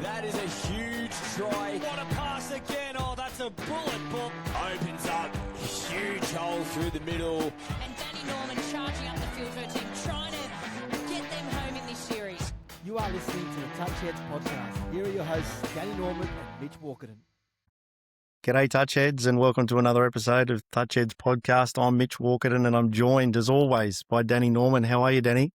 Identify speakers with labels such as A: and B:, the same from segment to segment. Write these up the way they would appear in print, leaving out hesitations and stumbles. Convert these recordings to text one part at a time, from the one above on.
A: That is a huge try. What a pass again. Oh, that's a bullet ball. Opens up. Huge hole through the middle.
B: And Danny Norman charging up the field for a team, trying to get them home in this series.
C: You are listening to the Touch Heads podcast. Here are your hosts, Danny Norman and Mitch Walkerton.
D: G'day, Touchheads, and welcome to another episode of Touchheads podcast. I'm Mitch Walkerton, and I'm joined, as always, by Danny Norman. How are you, Danny?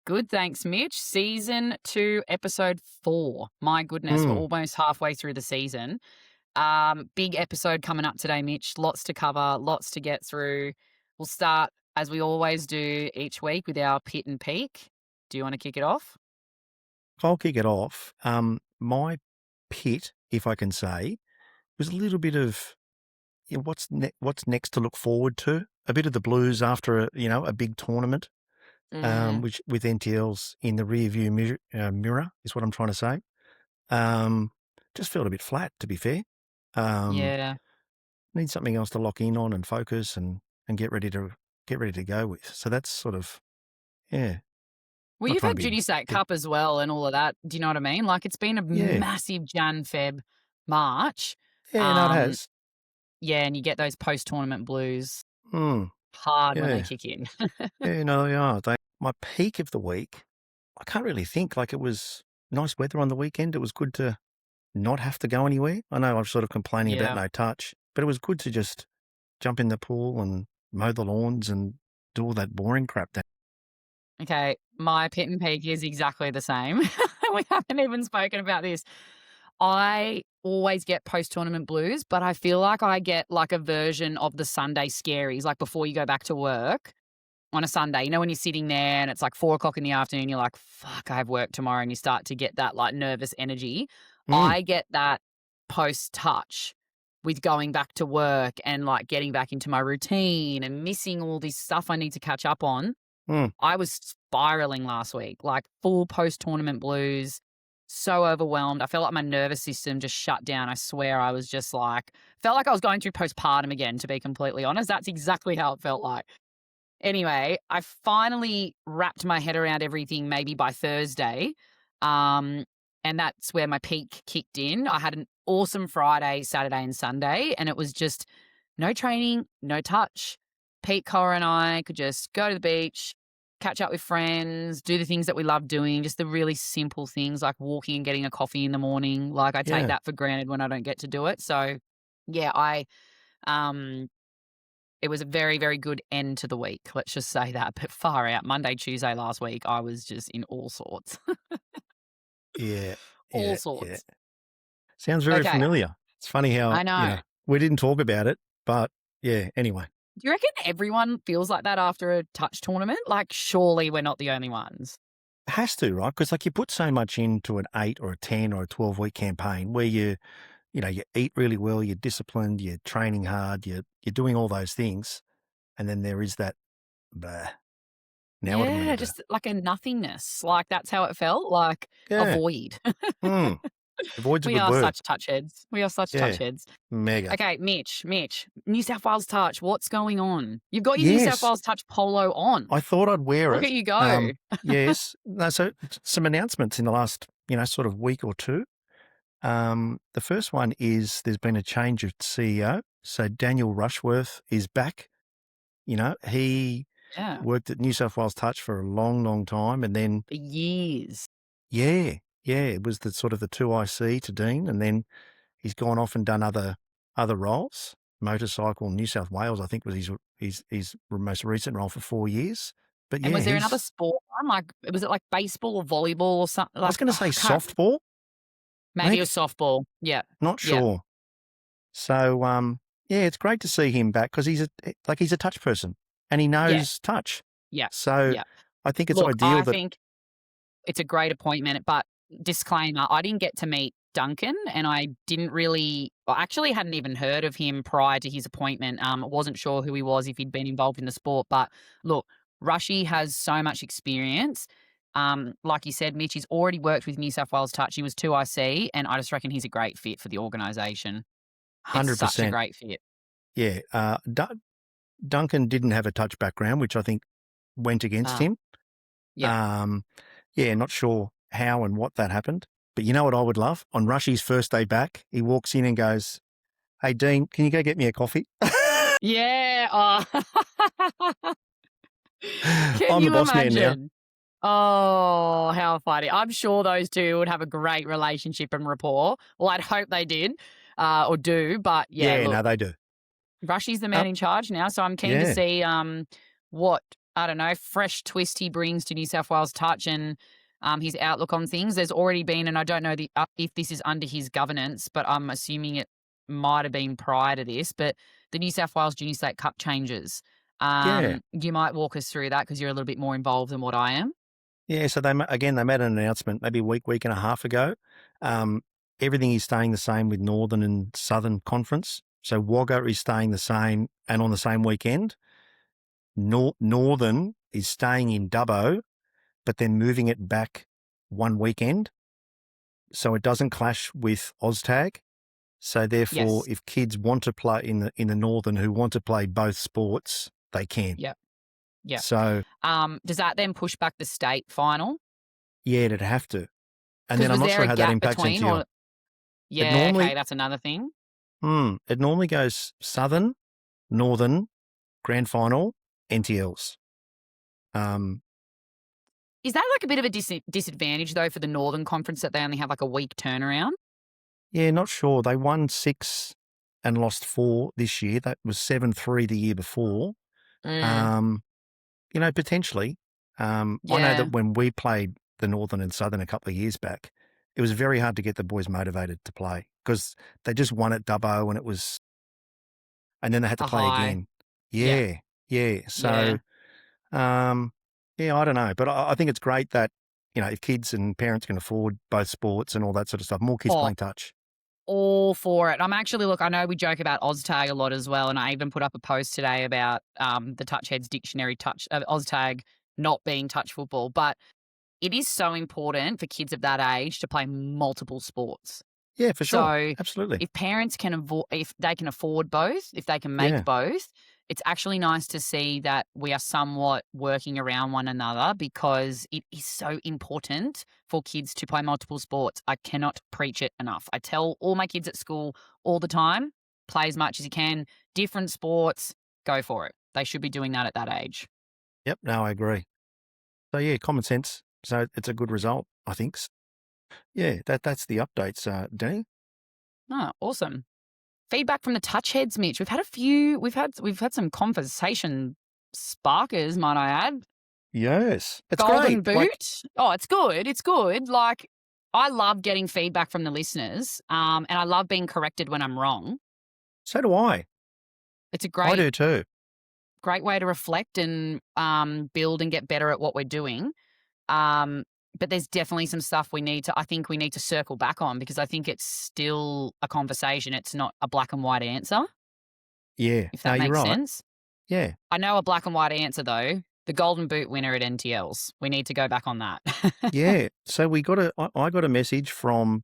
E: Good, thanks, Mitch. Season 2, episode 4. My goodness, we're almost halfway through the season. Big episode coming up today, Mitch. Lots to cover, lots to get through. We'll start, as we always do each week, with our pit and peak. Do you want to kick it off?
D: I'll kick it off. My pit, if I can say, was a little bit of what's next to look forward to. A bit of the blues after a big tournament, which with NTLs in the rear view mirror is what I'm trying to say. Just felt a bit flat, to be fair.
E: Yeah.
D: Need something else to lock in on and focus and get ready to go with. So that's sort of
E: Well, you've had Judy State Cup as well and all of that. Do you know what I mean? Like, it's been a massive Jan, Feb, March.
D: Yeah, no, it has.
E: Yeah, and you get those post-tournament blues hard when they kick in.
D: Yeah, no, they are. My peak of the week, I can't really think. Like, it was nice weather on the weekend. It was good to not have to go anywhere. I know I'm sort of complaining about no touch, but it was good to just jump in the pool and mow the lawns and do all that boring crap.
E: Okay, my pit and peak is exactly the same. We haven't even spoken about this. I always get post-tournament blues, but I feel like I get like a version of the Sunday scaries, like before you go back to work on a Sunday. You know, when you're sitting there and it's like 4 o'clock in the afternoon, you're like, fuck, I have work tomorrow, and you start to get that like nervous energy. I get that post-touch with going back to work and like getting back into my routine and missing all this stuff I need to catch up on. I was spiraling last week, like full post-tournament blues, so overwhelmed. I felt like my nervous system just shut down. I swear I was just like, felt like I was going through postpartum again, to be completely honest. That's exactly how it felt like. Anyway, I finally wrapped my head around everything maybe by Thursday, and that's where my peak kicked in. I had an awesome Friday, Saturday and Sunday, and it was just no training, no touch. Pete, Cora and I could just go to the beach, catch up with friends, do the things that we love doing, just the really simple things like walking and getting a coffee in the morning. Like I take that for granted when I don't get to do it. So yeah, it was a very, very good end to the week. Let's just say that. But far out, Monday, Tuesday last week, I was just in all sorts. All sorts.
D: Yeah. Sounds very familiar. It's funny how
E: I know.
D: We didn't talk about it, but yeah, anyway.
E: Do you reckon everyone feels like that after a touch tournament? Like, surely we're not the only ones.
D: It has to, right? Because like you put so much into an 8 or a 10 or a 12-week campaign where you eat really well, you're disciplined, you're training hard, you're doing all those things, and then there is that, now what am I gonna do?
E: Just like a nothingness. Like that's how it felt. Like a void.
D: The void's a
E: We
D: good
E: are
D: word.
E: such touch heads. We are such touch heads.
D: Mega.
E: Okay, Mitch, New South Wales touch. What's going on? You've got your New South Wales touch polo on.
D: I thought I'd wear it.
E: Look at you go.
D: Yes. No, so some announcements in the last, sort of week or two. The first one is there's been a change of CEO. So Daniel Rushworth is back. He worked at New South Wales Touch for a long, long time, and then
E: For years.
D: it was the sort of the 2IC to Dean, and then he's gone off and done other roles. Motorcycle New South Wales, I think, was his most recent role for 4 years. But
E: And was there another sport one? Like, was it like baseball or volleyball or something? Like,
D: I was going to say softball.
E: Maybe it was softball. Yeah.
D: Not sure. So, it's great to see him back because he's a touch person and he knows touch.
E: Yeah.
D: So I think it's ideal
E: I think it's a great appointment, but disclaimer, I didn't get to meet Duncan and I actually hadn't even heard of him prior to his appointment. Wasn't sure who he was, if he'd been involved in the sport, but look, Rushy has so much experience. Like you said, Mitch, he's already worked with New South Wales Touch. He was 2IC, and I just reckon he's a great fit for the organisation.
D: 100%.
E: Such a great fit.
D: Yeah. Duncan didn't have a touch background, which I think went against him.
E: Yeah.
D: Not sure how and what that happened. But you know what I would love? On Rushy's first day back, he walks in and goes, "Hey, Dean, can you go get me a coffee?"
E: Yeah. Oh. Can
D: I'm the
E: you
D: boss man now.
E: imagine? Oh, how funny. I'm sure those two would have a great relationship and rapport. Well, I'd hope they did or do. But yeah,
D: Yeah,
E: look,
D: no, they do.
E: Rushy's the man in charge now. So I'm keen to
D: Yeah.
E: see what, I don't know, fresh twist he brings to New South Wales Touch and his outlook on things. There's already been, and I don't know if this is under his governance, but I'm assuming it might have been prior to this, but the New South Wales Junior State Cup changes.
D: Yeah.
E: You might walk us through that because you're a little bit more involved than what I am.
D: Yeah, so they made an announcement maybe a week and a half ago. Everything is staying the same with Northern and Southern Conference. So Wagga is staying the same and on the same weekend. Northern is staying in Dubbo, but then moving it back one weekend. So it doesn't clash with Oztag. So therefore,
E: Yes.
D: if kids want to play in the Northern who want to play both sports, they can.
E: Yep. Yeah.
D: So
E: does that then push back the state final?
D: yeah, it'd have to. And
E: 'Cause
D: then I'm
E: was
D: not
E: there
D: sure
E: a
D: how that
E: gap
D: impacts
E: between,
D: NTL.
E: or yeah,
D: normally-
E: okay, that's another thing.
D: It normally goes Southern, Northern, Grand Final, NTLs.
E: Is that like a bit of a disadvantage though for the Northern Conference that they only have like a week turnaround?
D: Yeah, not sure. They won 6 and lost 4 this year. That was 7-3 the year before. Potentially. I know
E: Yeah.
D: that when we played the Northern and Southern a couple of years back, it was very hard to get the boys motivated to play because they just won at Dubbo and then they had to
E: A
D: play
E: high.
D: again.
E: Yeah.
D: Yeah. So, I don't know. But I think it's great that, if kids and parents can afford both sports and all that sort of stuff, more kids
E: Oh.
D: playing touch.
E: All for it. I'm actually, look, I know we joke about Oztag a lot as well, and I even put up a post today about the Touch Heads Dictionary Oztag not being touch football, but it is so important for kids of that age to play multiple sports.
D: Yeah, for sure.
E: So
D: Absolutely.
E: if parents if they can afford both, if they can make
D: Yeah.
E: both, it's actually nice to see that we are somewhat working around one another because it is so important for kids to play multiple sports. I cannot preach it enough. I tell all my kids at school all the time, play as much as you can, different sports, go for it. They should be doing that at that age.
D: Yep, no, I agree. So, yeah, common sense. So it's a good result, I think. Yeah, that's the updates, Danny.
E: Oh, awesome. Feedback from the touch heads, Mitch. We've had some conversation sparkers, might I add.
D: Yes. It's
E: Golden
D: great.
E: boot.
D: Like,
E: Oh, it's good. It's good. Like, I love getting feedback from the listeners, and I love being corrected when I'm wrong.
D: so do I.
E: It's a
D: I do too.
E: great way to reflect and build and get better at what we're doing. But there's definitely some stuff I think we need to circle back on because I think it's still a conversation. It's not a black and white answer,
D: Yeah.
E: if that
D: No,
E: makes
D: you're right.
E: sense.
D: Yeah.
E: I know a black and white answer though. The Golden Boot winner at NTLs. We need to go back on that.
D: Yeah. So I got a message from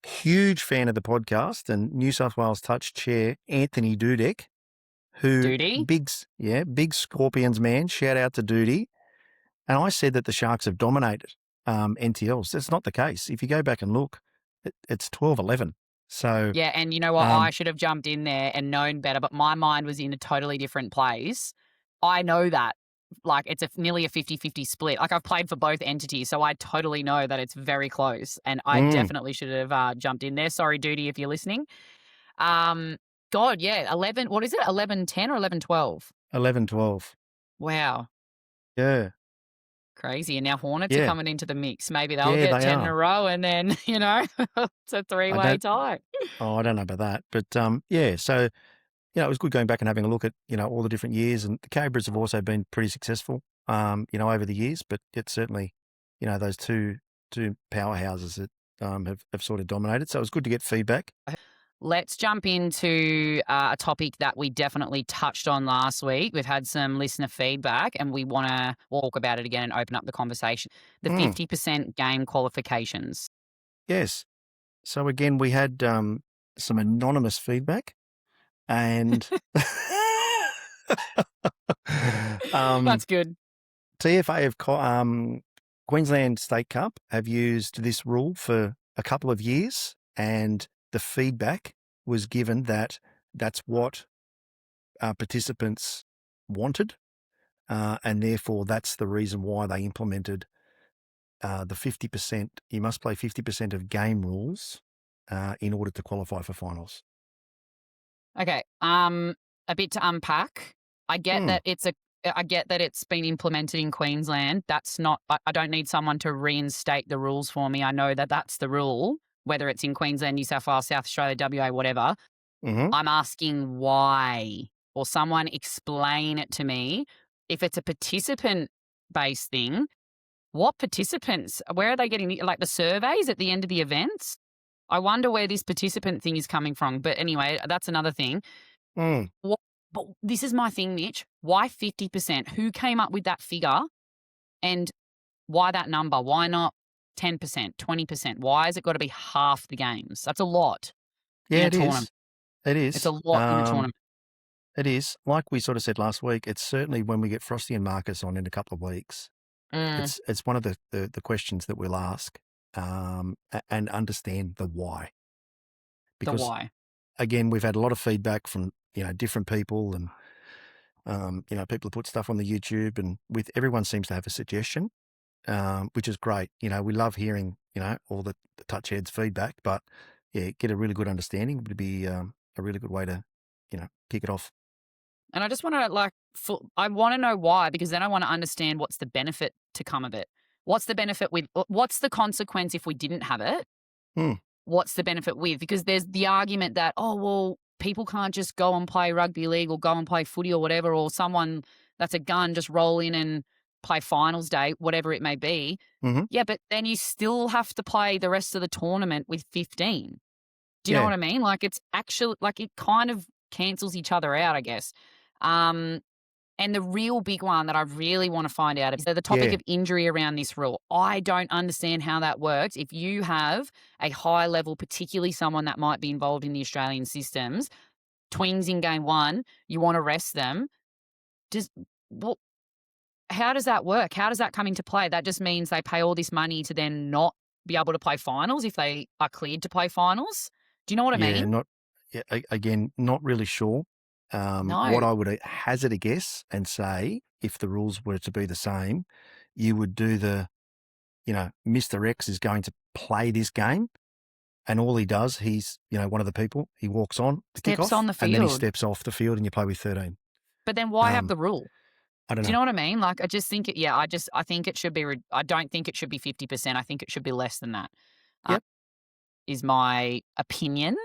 D: huge fan of the podcast and New South Wales Touch Chair Anthony Dudek, who
E: Doody?
D: big Scorpions man. Shout out to Doody. And I said that the Sharks have dominated NTLs. That's not the case. If you go back and look, it's 12-11. So
E: Yeah, and you know what? I should have jumped in there and known better, but my mind was in a totally different place. I know that. Like, it's nearly a 50-50 split. Like, I've played for both entities, so I totally know that it's very close. And I definitely should have jumped in there. Sorry, Duty, if you're listening. God, yeah, 11, what is it? 11-10 or 11-12?
D: 11-12.
E: Wow,
D: Yeah.
E: crazy. And now Hornets are
D: Yeah.
E: coming into the mix. Maybe they'll
D: Yeah,
E: get
D: they
E: 10 in a
D: are.
E: row and then, it's a three-way tie.
D: Oh, I don't know about that. But yeah, so, it was good going back and having a look at, all the different years. And the Cabras have also been pretty successful, over the years. But it's certainly, those two powerhouses that have sort of dominated. So it was good to get feedback.
E: Let's jump into a topic that we definitely touched on last week. We've had some listener feedback and we want to walk about it again and open up the conversation. The 50% game qualifications.
D: Yes. So again, we had some anonymous feedback and
E: That's good.
D: TFA of Queensland State Cup have used this rule for a couple of years, and the feedback was given that that's what participants wanted, and therefore that's the reason why they implemented the 50%. You must play 50% of game rules in order to qualify for finals.
E: Okay. A bit to unpack. I get that it's been implemented in Queensland. That's not. I don't need someone to reinstate the rules for me. I know that that's the rule, whether it's in Queensland, New South Wales, South Australia, WA, whatever.
D: Mm-hmm.
E: I'm asking why, or someone explain it to me. If it's a participant-based thing, what participants? Where are they getting like the surveys at the end of the events? I wonder where this participant thing is coming from. But anyway, that's another thing.
D: Mm.
E: But this is my thing, Mitch. Why 50%? Who came up with that figure? And why that number? Why not 10%, 20%? Why has it got to be half the games? That's a lot.
D: Yeah, it
E: tournament.
D: is. It is.
E: It's a lot in a tournament.
D: It is. Like we sort of said last week, it's certainly when we get Frosty and Marcus on in a couple of weeks, it's one of the questions that we'll ask and understand the why. Because,
E: the why.
D: Again, we've had a lot of feedback from, different people and, people have put stuff on the YouTube, and everyone seems to have a suggestion, which is great. We love hearing, all the touch heads feedback, but yeah, get a really good understanding would be a really good way to, kick it off.
E: And I just want to I want to know why, because then I want to understand what's the benefit to come of it. What's the benefit what's the consequence if we didn't have it? What's the benefit with? Because there's the argument that, people can't just go and play rugby league or go and play footy or whatever, or someone that's a gun just roll in and play finals day, whatever it may be.
D: Mm-hmm.
E: Yeah, but then you still have to play the rest of the tournament with 15. Do you know what I mean? Like it's actually it kind of cancels each other out, I guess. And the real big one that I really want to find out is the topic of injury around this rule. I don't understand how that works. If you have a high level, particularly someone that might be involved in the Australian systems, twings in game one, you want to rest them. How does that work? How does that come into play? That just means they pay all this money to then not be able to play finals if they are cleared to play finals. Do you know what I mean?
D: Again, not really sure.
E: No.
D: What I would hazard a guess and say, if the rules were to be the same, you would do Mr. X is going to play this game, and all he does, he's, one of the people, he walks on the kickoff,
E: steps on the field,
D: and then he steps off the field and you play with 13.
E: But then why have the rule?
D: I don't know.
E: Do you know what I mean? Like, I just think I think it should be, I don't think it should be 50%. I think it should be less than that.
D: Yep.
E: Is my opinion.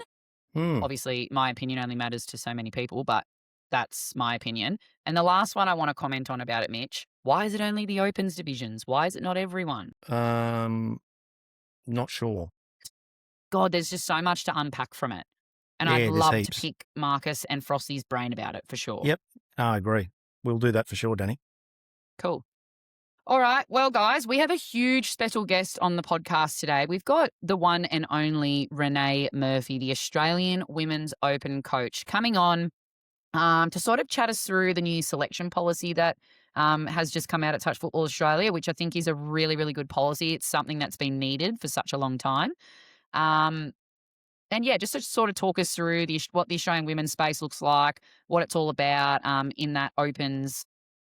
E: Obviously, my opinion only matters to so many people, but that's my opinion. And the last one I want to comment on about it, Mitch, why is it only the Opens divisions? Why is it not everyone?
D: Not sure.
E: God, there's just so much to unpack from it. And I'd love to pick Marcus and Frosty's brain about it for sure.
D: Yep, I agree. We'll do that for sure, Danny.
E: Cool. All right. Well, guys, we have a huge special guest on the podcast today. We've got the one and only Renee Murphy, the Australian Women's Open coach, coming on to sort of chat us through the new selection policy that has just come out at Touch Football Australia, which I think is a really, really good policy. It's something that's been needed for such a long time. And yeah, just to sort of talk us through what the Australian women's space looks like, what it's all about in that Opens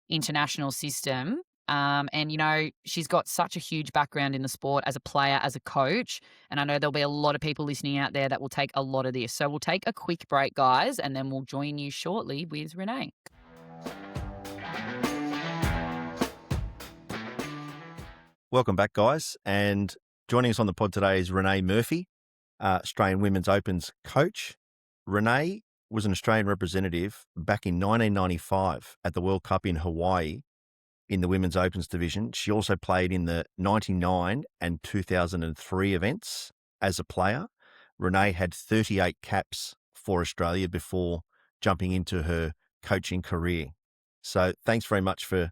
E: international system. And, she's got such a huge background in the sport as a player, as a coach. And I know there'll be a lot of people listening out there that will take a lot of this. So we'll take a quick break, guys, and then we'll join you shortly with Renee.
D: Welcome back, guys. And joining us on the pod today is Renee Murphy, Australian Women's Opens coach. Renee was an Australian representative back in 1995 at the World Cup in Hawaii in the Women's Opens division. She also played in the 99 and 2003 events as a player. Renee had 38 caps for Australia before jumping into her coaching career. So thanks very much for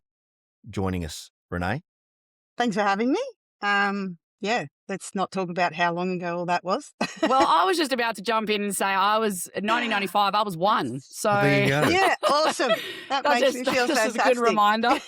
D: joining us, Renee.
F: Thanks for having me. Let's not talk about how long ago all that was.
E: Well, I was just about to jump in and say I was, in 1995, I was one. So
D: there you go.
F: Yeah, awesome. That makes me feel fantastic.
E: Just a good reminder.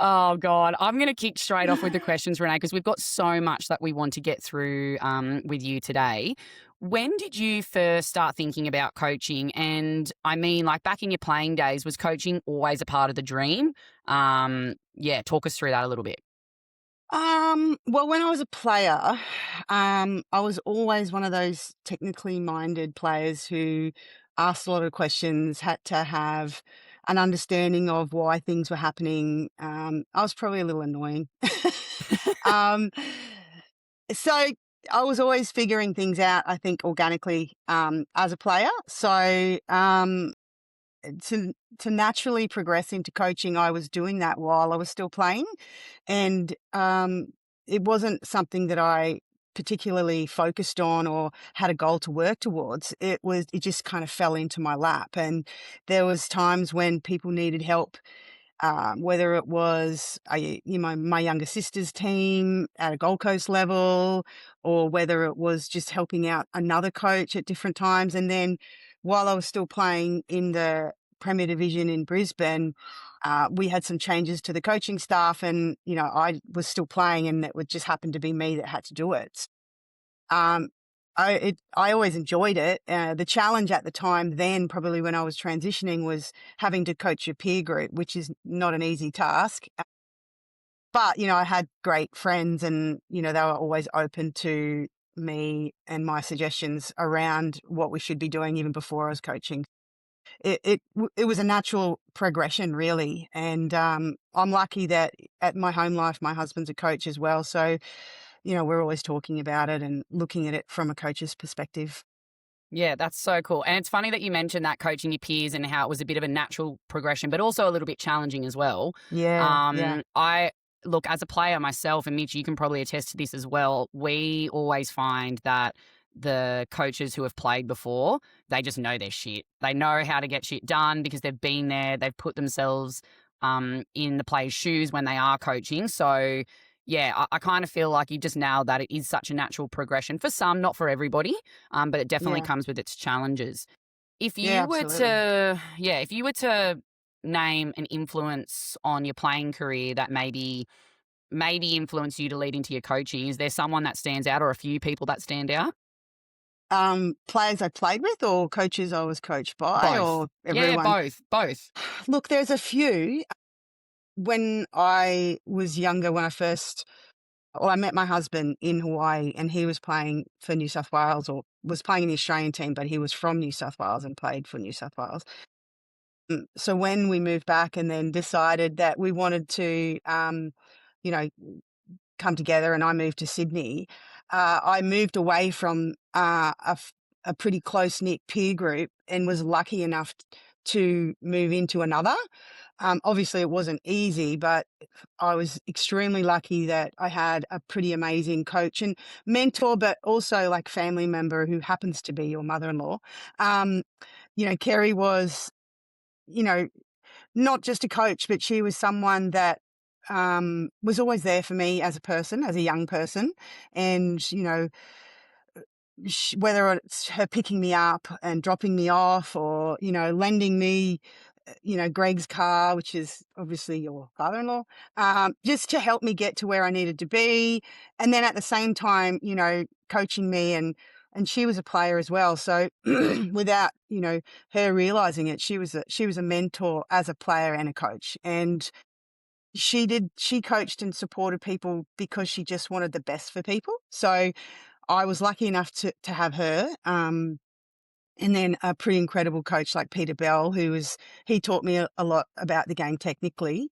E: Oh, God. I'm going to kick straight off with the questions, Renee, because we've got so much that we want to get through with you today. When did you first start thinking about coaching? And I mean, like back in your playing days, was coaching always a part of the dream? Talk us through that a little bit.
F: Well, when I was a player, I was always one of those technically minded players who asked a lot of questions, had to have an understanding of why things were happening. I was probably a little annoying. um, so I was always figuring things out, I think, organically as a player. So to naturally progress into coaching, I was doing that while I was still playing. And it wasn't something that I particularly focused on or had a goal to work towards. It just kind of fell into my lap. And there was times when people needed help, whether it was my younger sister's team at a Gold Coast level, or whether it was just helping out another coach at different times. And then while I was still playing in the Premier Division in Brisbane, we had some changes to the coaching staff, and I was still playing, and it would just happen to be me that had to do it. Um, I always enjoyed it. The challenge at the time, then probably when I was transitioning, was having to coach a peer group, which is not an easy task. But I had great friends, and they were always open to me and my suggestions around what we should be doing even before I was coaching. It was a natural progression, really. And I'm lucky that at my home life, my husband's a coach as well. So, we're always talking about it and looking at it from a coach's perspective.
E: Yeah, that's so cool. And it's funny that you mentioned that coaching your peers and how it was a bit of a natural progression, but also a little bit challenging as well.
F: Yeah.
E: I look, as a player myself, and Mitch, you can probably attest to this as well. We always find that the coaches who have played before, they just know their shit. They know how to get shit done because they've been there. They've put themselves in the players' shoes when they are coaching. So, yeah, I kind of feel like you just nailed that. It is such a natural progression for some, not for everybody, but it definitely
F: Yeah.
E: comes with its challenges. If
F: Yeah,
E: you were
F: absolutely.
E: if you were to name an influence on your playing career that maybe influenced you to lead into your coaching, is there someone that stands out or a few people that stand out?
F: Players I played with, or coaches I was coached by,
E: Both.
F: or
E: Yeah,
F: everyone?
E: both.
F: Look, there's a few. When I was younger, I met my husband in Hawaii, and he was playing for New South Wales, or was playing in the Australian team, but he was from New South Wales and played for New South Wales. So when we moved back and then decided that we wanted to, you know, come together, and I moved to Sydney, I moved away from a pretty close-knit peer group and was lucky enough to move into another. Obviously, it wasn't easy, but I was extremely lucky that I had a pretty amazing coach and mentor, but also like family member who happens to be your mother-in-law. Kerry was, you know, not just a coach, but she was someone that was always there for me as a person, as a young person. And, whether it's her picking me up and dropping me off, or, lending me, Greg's car, which is obviously your father-in-law, just to help me get to where I needed to be. And then at the same time, coaching me, and she was a player as well. So without, her realizing it, she was a mentor as a player and a coach. And she coached and supported people because she just wanted the best for people. So I was lucky enough to have her. And then a pretty incredible coach like Peter Bell, he taught me a lot about the game technically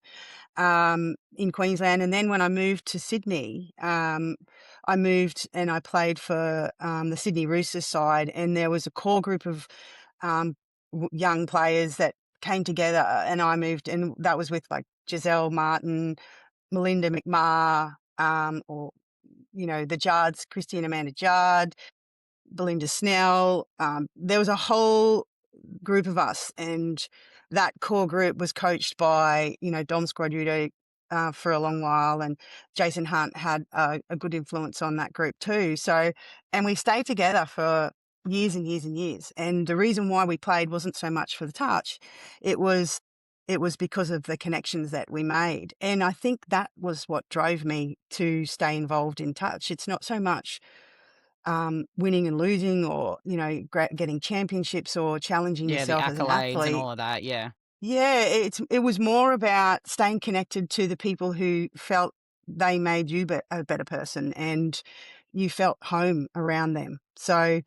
F: in Queensland. And then when I moved to Sydney, I moved and I played for the Sydney Roosters side, and there was a core group of young players that came together, and I moved, and that was with like Giselle Martin, Melinda McMahon, or, the Jards, Christy and Amanda Jard, Belinda Snell. There was a whole group of us, and that core group was coached by, Dom Squadrudo for a long while, and Jason Hunt had a good influence on that group too. So, and we stayed together for years and years and years. And the reason why we played wasn't so much for the touch. It was it was because of the connections that we made. And I think that was what drove me to stay involved in touch. It's not so much winning and losing or, getting championships or challenging
E: Yeah, the
F: yourself as an
E: accolades and
F: athlete.
E: all of that. Yeah.
F: Yeah, it was more about staying connected to the people who felt they made you a better person and you felt home around them. So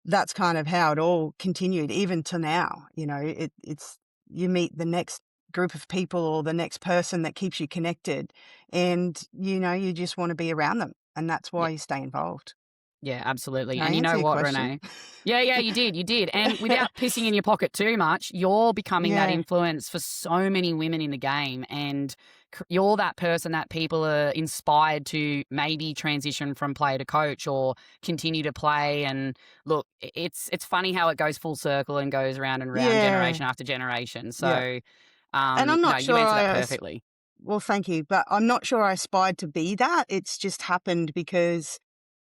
F: that's kind of how it all continued, even to now. It's you meet the next group of people or the next person that keeps you connected, and you just want to be around them, and that's why
E: Yeah.
F: you stay involved.
E: Yeah, absolutely.
F: Did I
E: And you
F: answer
E: know
F: your
E: what,
F: question?
E: Renee? Yeah, you did. You did. And without pissing in your pocket too much, you're becoming that
F: Yeah,
E: influence for so many women in the game. And you're that person that people are inspired to maybe transition from player to coach or continue to play. And look, it's funny how it goes full circle and goes round and round,
F: yeah,
E: generation after generation.
F: yeah.
E: So,
F: And I'm
E: no,
F: not
E: you
F: sure
E: answer that perfectly.
F: well, thank you, but I'm not sure I aspired to be that. It's just happened because,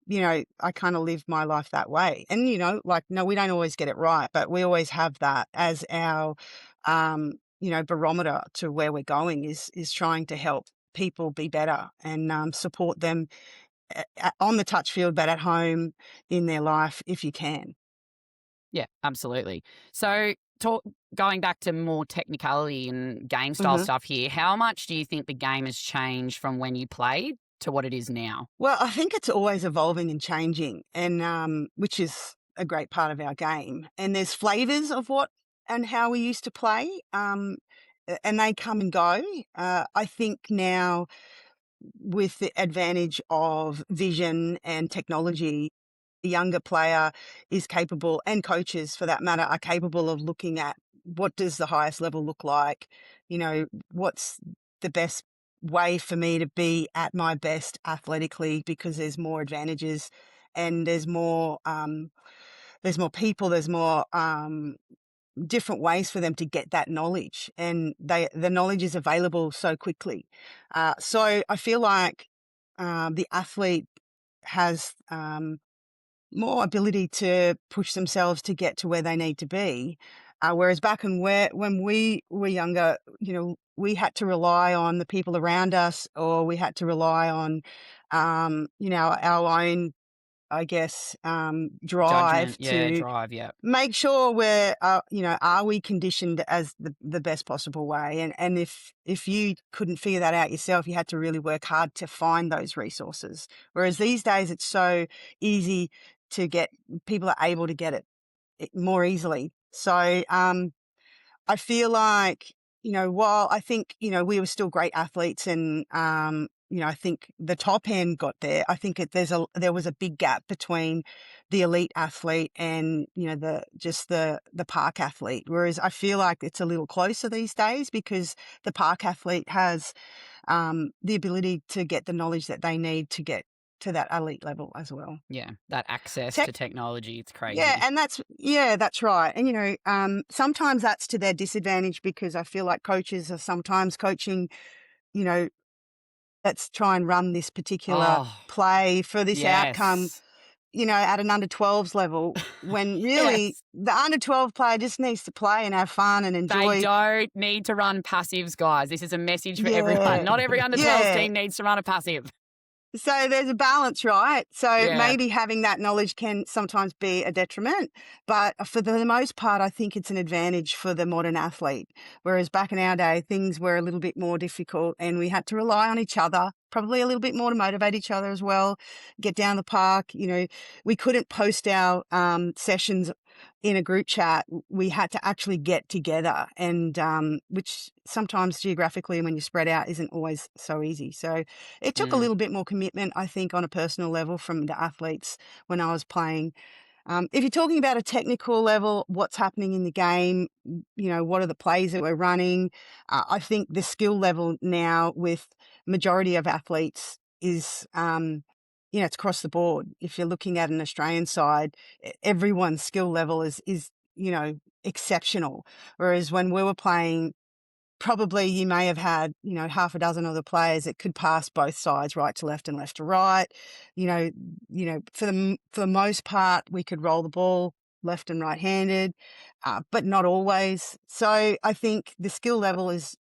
F: I kind of lived my life that way. And, no, we don't always get it right, but we always have that as our, barometer to where we're going is trying to help people be better and support them on the touch field, but at home in their life if you can.
E: Yeah, absolutely. So, going back to more technicality and game style
F: hmm
E: stuff here, how much do you think the game has changed from when you played to what it is now?
F: Well, I think it's always evolving and changing, and which is a great part of our game. And there's flavors of what and how we used to play, and they come and go. I think now, with the advantage of vision and technology, the younger player is capable, and coaches for that matter, are capable of looking at what does the highest level look like? What's the best way for me to be at my best athletically, because there's more advantages and there's more people, there's more different ways for them to get that knowledge, and the knowledge is available so quickly. So I feel like the athlete has more ability to push themselves to get to where they need to be. Whereas back when we were younger, we had to rely on the people around us, or we had to rely on, our own, I guess, drive
E: Judgment, yeah,
F: to
E: drive, yeah.
F: make sure we're, are we conditioned as the best possible way? And if you couldn't figure that out yourself, you had to really work hard to find those resources. Whereas these days, it's so easy to get, people are able to get it more easily. So I feel like, while I think, we were still great athletes, and, I think the top end got there. I think there was a big gap between the elite athlete and, the park athlete. Whereas I feel like it's a little closer these days, because the park athlete has the ability to get the knowledge that they need to get to that elite level as well.
E: Yeah, that access
F: Tech
E: to technology, it's
F: Yeah,
E: crazy.
F: and that's right. And sometimes that's to their disadvantage, because I feel like coaches are sometimes coaching, you know, let's try and run this particular
E: Oh,
F: play for this outcome,
E: yes.
F: at an under 12s level, when really
E: Yes.
F: the under 12 player just needs to play and have fun and
E: They
F: enjoy.
E: don't need to run passives, guys. This is a message for everyone.
F: Yeah.
E: Not every under 12s
F: Yeah.
E: team needs to run a passive.
F: So there's a balance, right? So
E: Yeah.
F: maybe having that knowledge can sometimes be a detriment, but for the most part, I think it's an advantage for the modern athlete. Whereas back in our day, things were a little bit more difficult, and we had to rely on each other, probably a little bit more to motivate each other as well. Get down the park, we couldn't post our sessions in a group chat. We had to actually get together, and which sometimes geographically, when you spread out, isn't always so easy. So it took a
E: Mm.
F: little bit more commitment, I think, on a personal level from the athletes when I was playing. If you're talking about a technical level, what's happening in the game, what are the plays that we're running? I think the skill level now with majority of athletes is, it's across the board. If you're looking at an Australian side, everyone's skill level is, exceptional. Whereas when we were playing, probably you may have had, half a dozen other players that could pass both sides, right to left and left to right. For the most part, we could roll the ball left and right-handed, but not always. So I think the skill level is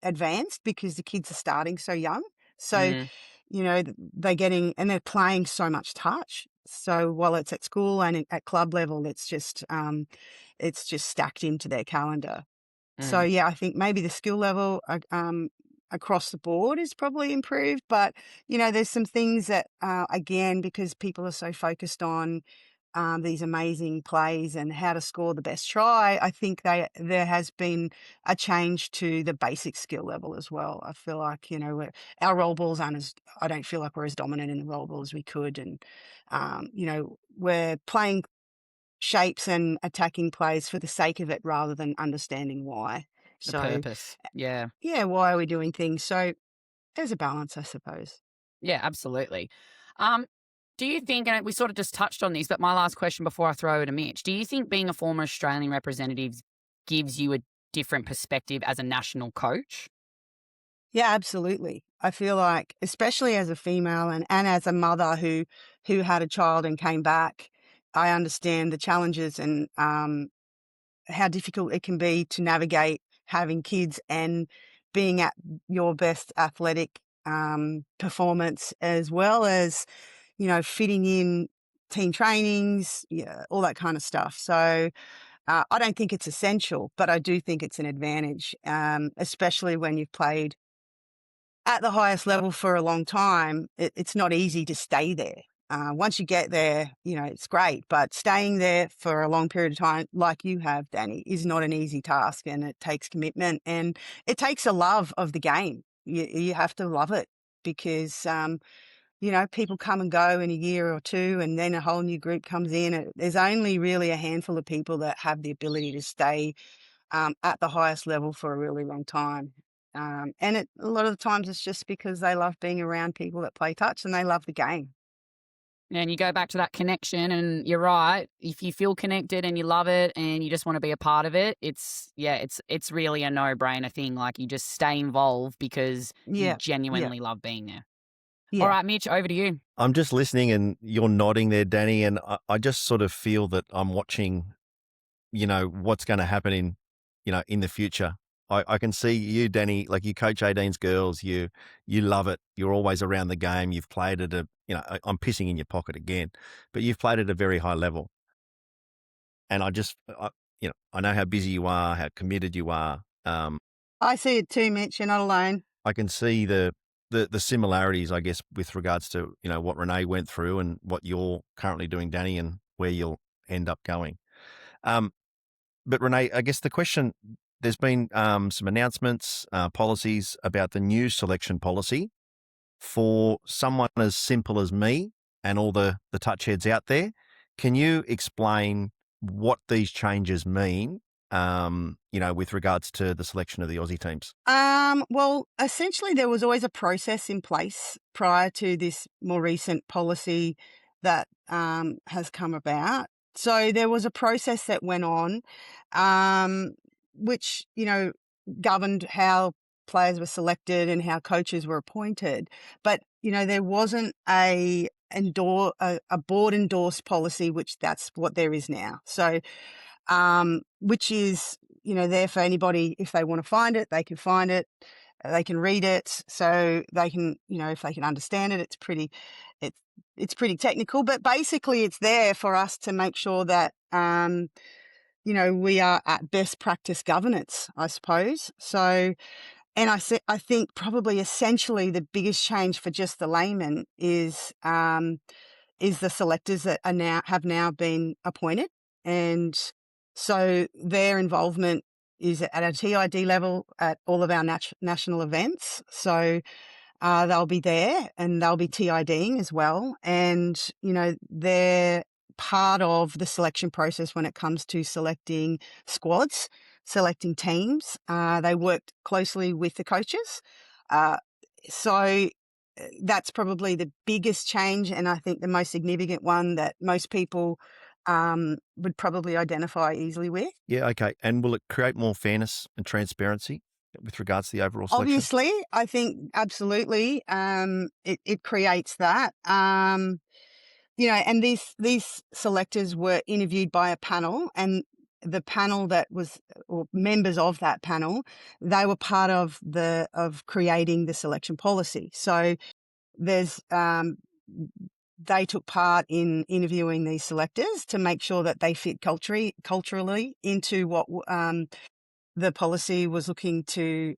F: advanced because the kids are starting so young. So,
E: Mm,
F: they're getting and they're playing so much touch. So while it's at school and at club level, it's just stacked into their calendar. So
E: mm.
F: yeah, I think maybe the skill level across the board is probably improved, but there's some things that again, because people are so focused on these amazing plays and how to score the best try, I think there has been a change to the basic skill level as well. I feel like our roll balls aren't as I don't feel like we're as dominant in the roll ball as we could, and we're playing shapes and attacking plays for the sake of it rather than understanding why.
E: The
F: So,
E: purpose. Yeah.
F: yeah, why are we doing things? So there's a balance, I suppose.
E: Yeah, absolutely. Um, do you think, and we sort of just touched on this, but my last question before I throw it to Mitch, do you think being a former Australian representative gives you a different perspective as a national coach?
F: Yeah, absolutely. I feel like, especially as a female and as a mother who had a child and came back, I understand the challenges and how difficult it can be to navigate having kids and being at your best athletic performance, as well as fitting in team trainings, yeah, all that kind of stuff. So I don't think it's essential, but I do think it's an advantage, especially when you've played at the highest level for a long time. It's not easy to stay there. Once you get there, it's great, but staying there for a long period of time, like you have, Danny, is not an easy task, and it takes commitment and it takes a love of the game. You have to love it because, people come and go in a year or two, and then a whole new group comes in. There's only really a handful of people that have the ability to stay at the highest level for a really long time. And a lot of the times it's just because they love being around people that play touch and they love the game.
E: And you go back to that connection, and you're right. If you feel connected and you love it and you just want to be a part of it, it's really a no-brainer thing. Like, you just stay involved because you
F: Yeah, yeah,
E: genuinely love being there. All
F: yeah.
E: right, Mitch, over to you.
D: I'm just listening and you're nodding there, Danny, and I just sort of feel that I'm watching, what's going to happen in the future. I can see you, Danny, like you coach 18's girls, you love it. You're always around the game. You've played at I'm pissing in your pocket again, but you've played at a very high level. And I know how busy you are, how committed you are.
F: I see it too, Mitch. You're not alone.
D: I can see the similarities, I guess, with regards to, what Renee went through and what you're currently doing, Danny, and where you'll end up going. But Renee, I guess the question, there's been some announcements, policies about the new selection policy for someone as simple as me and all the touch heads out there. Can you explain what these changes mean, with regards to the selection of the Aussie teams?
F: Well, essentially, there was always a process in place prior to this more recent policy that has come about. So there was a process that went on, which governed how players were selected and how coaches were appointed. But there wasn't a board endorsed policy, which that's what there is now. So which is there for anybody. If they want to find it, they can find it, they can read it, so they can, if they can understand it. It's pretty technical, but basically it's there for us to make sure that we are at best practice governance, I suppose. So, and I think probably essentially the biggest change for just the layman is the selectors that have now been appointed. And so their involvement is at a TID level at all of our national events. So they'll be there and they'll be TIDing as well. And, they're part of the selection process when it comes to selecting squads, selecting teams. They work closely with the coaches. So that's probably the biggest change, and I think the most significant one that most people would probably identify easily with.
D: Yeah, okay. And will it create more fairness and transparency with regards to the overall selection?
F: Obviously, I think absolutely it creates that. and these selectors were interviewed by a panel, and the panel that was, or members of that panel, they were part of creating the selection policy. So there's they took part in interviewing these selectors to make sure that they fit culturally into what the policy was looking to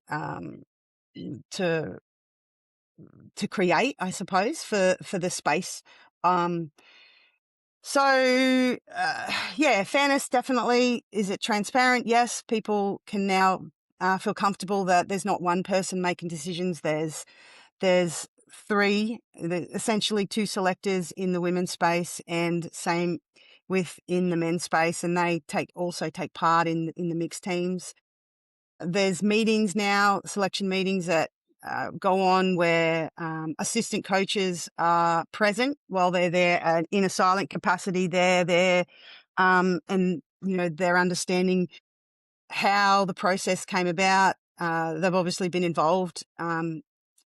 F: create, I suppose, for the space. Fairness, definitely. Is it transparent? Yes. People can now feel comfortable that there's not one person making decisions. There's three, essentially two selectors in the women's space, and same within the men's space, and they also take part in the mixed teams. There's meetings now, selection meetings that go on where assistant coaches are present while they're there in a silent capacity. They're there, and they're understanding how the process came about. They've obviously been involved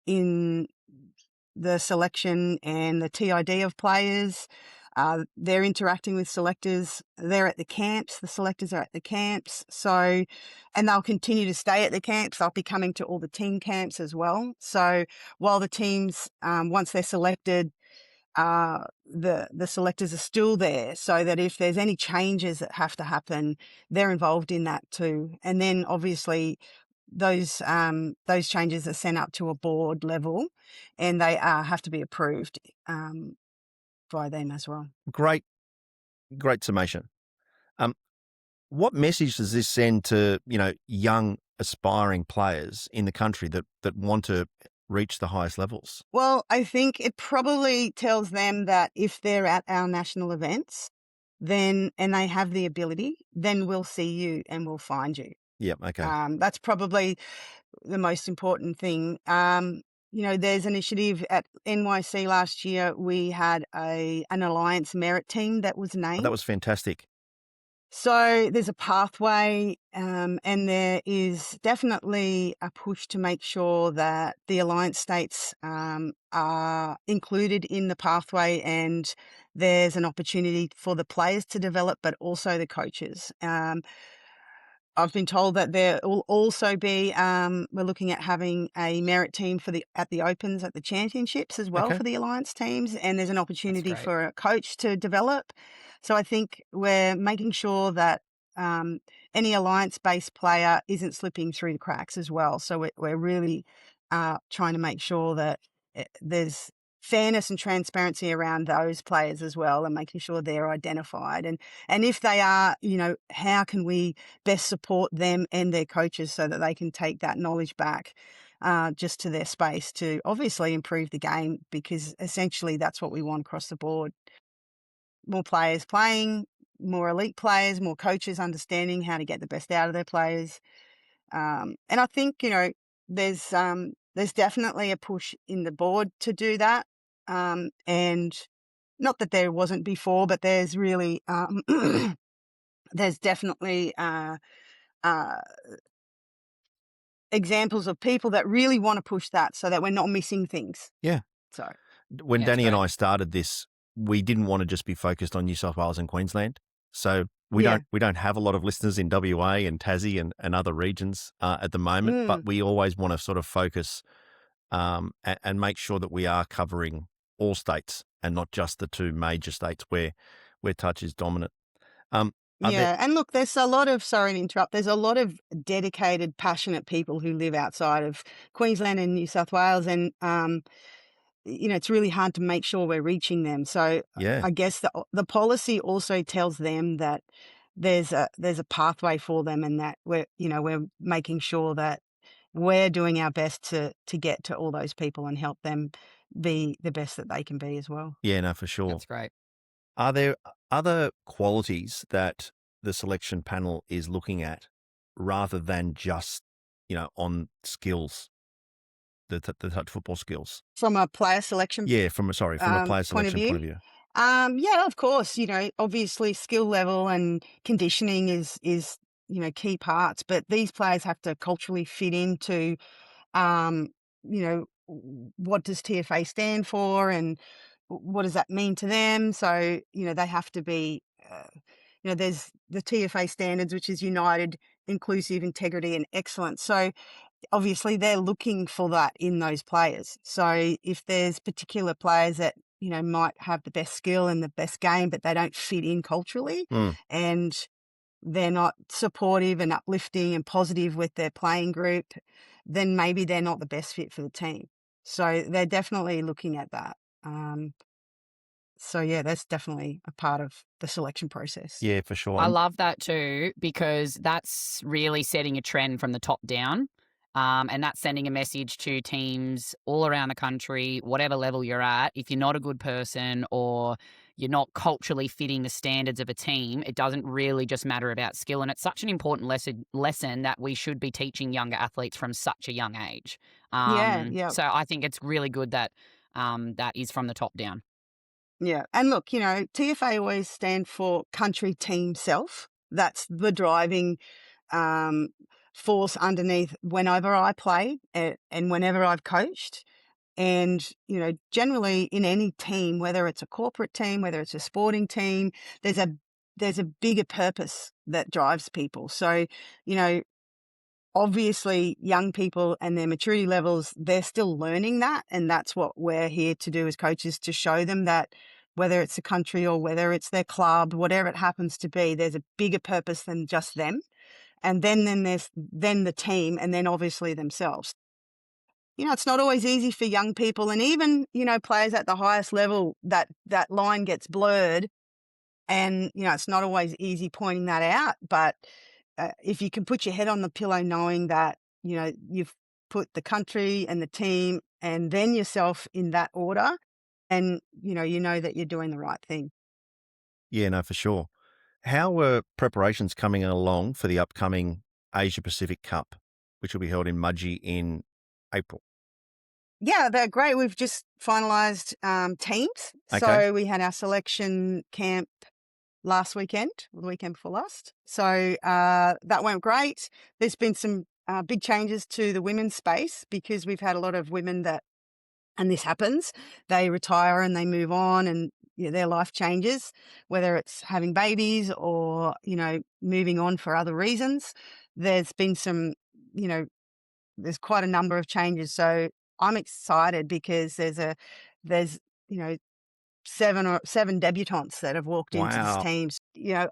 F: in the selection and the TID of players. They're interacting with selectors. They're at the camps. The selectors are at the camps. So, and they'll continue to stay at the camps. They'll be coming to all the team camps as well. So while the teams, once they're selected, the selectors are still there, so that if there's any changes that have to happen, they're involved in that too. And then obviously those changes are sent up to a board level, and they have to be approved by them as well.
D: Great summation. What message does this send to young aspiring players in the country that want to reach the highest levels?
F: Well, I think it probably tells them that if they're at our national events, and they have the ability, then we'll see you and we'll find you.
D: Yeah. Okay.
F: That's probably the most important thing. There's an initiative at NYC last year. We had an Alliance merit team that was named.
D: Oh, that was fantastic.
F: So there's a pathway, and there is definitely a push to make sure that the Alliance states are included in the pathway, and there's an opportunity for the players to develop, but also the coaches. I've been told that there will also be, we're looking at having a merit team at the Opens, at the championships as well,
D: Okay.
F: for the Alliance teams, and there's an opportunity
E: great.
F: for a coach to develop. So I think we're making sure that any Alliance-based player isn't slipping through the cracks as well. So we're really trying to make sure that there's fairness and transparency around those players as well, and making sure they're identified. And if they are, how can we best support them and their coaches so that they can take that knowledge back just to their space to obviously improve the game, because essentially that's what we want across the board. More players playing, more elite players, more coaches understanding how to get the best out of their players. And I think, there's definitely a push in the board to do that. And not that there wasn't before, but there's really, there's definitely examples of people that really want to push that so that we're not missing things.
D: Yeah.
F: So
D: when
E: Yeah,
D: Danny
E: it's
D: and
E: great.
D: I started this, we didn't want to just be focused on New South Wales and Queensland. So we don't have a lot of listeners in WA and Tassie and other regions at the moment, but we always want to sort of focus and make sure that we are covering all states and not just the two major states where touch is dominant.
F: And look, there's a lot of, sorry to interrupt, there's a lot of dedicated, passionate people who live outside of Queensland and New South Wales, and it's really hard to make sure we're reaching them. So
D: Yeah.
F: I guess the policy also tells them that there's a pathway for them, and that we're making sure that we're doing our best to get to all those people and help them be the best that they can be as well.
D: Yeah, no, for sure.
E: That's great.
D: Are there other qualities that the selection panel is looking at rather than just, on skills, the touch football skills?
F: From a player selection
D: Yeah, from a player selection point of view.
F: Yeah, of course, obviously skill level and conditioning is key parts, but these players have to culturally fit into, what does TFA stand for, and what does that mean to them? So, they have to be, there's the TFA standards, which is united, inclusive, integrity, and excellence. So obviously they're looking for that in those players. So if there's particular players that, might have the best skill and the best game, but they don't fit in culturally and they're not supportive and uplifting and positive with their playing group, then maybe they're not the best fit for the team. So they're definitely looking at that. So yeah, that's definitely a part of the selection process.
D: Yeah, for sure.
E: I love that too, because that's really setting a trend from the top down. And that's sending a message to teams all around the country, whatever level you're at. If you're not a good person or you're not culturally fitting the standards of a team, it doesn't really just matter about skill. And it's such an important lesson that we should be teaching younger athletes from such a young age.
F: Yeah.
E: So I think it's really good that that is from the top down.
F: Yeah. And look, TFA always stand for country, team, self. That's the driving force underneath whenever I played and whenever I've coached. And, generally in any team, whether it's a corporate team, whether it's a sporting team, there's a bigger purpose that drives people. So, obviously young people and their maturity levels, they're still learning that. And that's what we're here to do as coaches, to show them that whether it's a country or whether it's their club, whatever it happens to be, there's a bigger purpose than just them. And then there's the team, and then obviously themselves. It's not always easy for young people, and even, players at the highest level, that line gets blurred, and, it's not always easy pointing that out. But if you can put your head on the pillow knowing that, you've put the country and the team and then yourself in that order, and, you know that you're doing the right thing.
D: Yeah, no, for sure. How are preparations coming along for the upcoming Asia Pacific Cup, which will be held in Mudgee in April?
F: Yeah, they're great. We've just finalised teams.
D: Okay.
F: So we had our selection camp last weekend, or the weekend before last. So that went great. There's been some big changes to the women's space, because we've had a lot of women that, and this happens, they retire and they move on, and their life changes, whether it's having babies or, moving on for other reasons. There's been some, there's quite a number of changes. So I'm excited because there's seven debutantes that have walked into this
D: Wow.
F: team.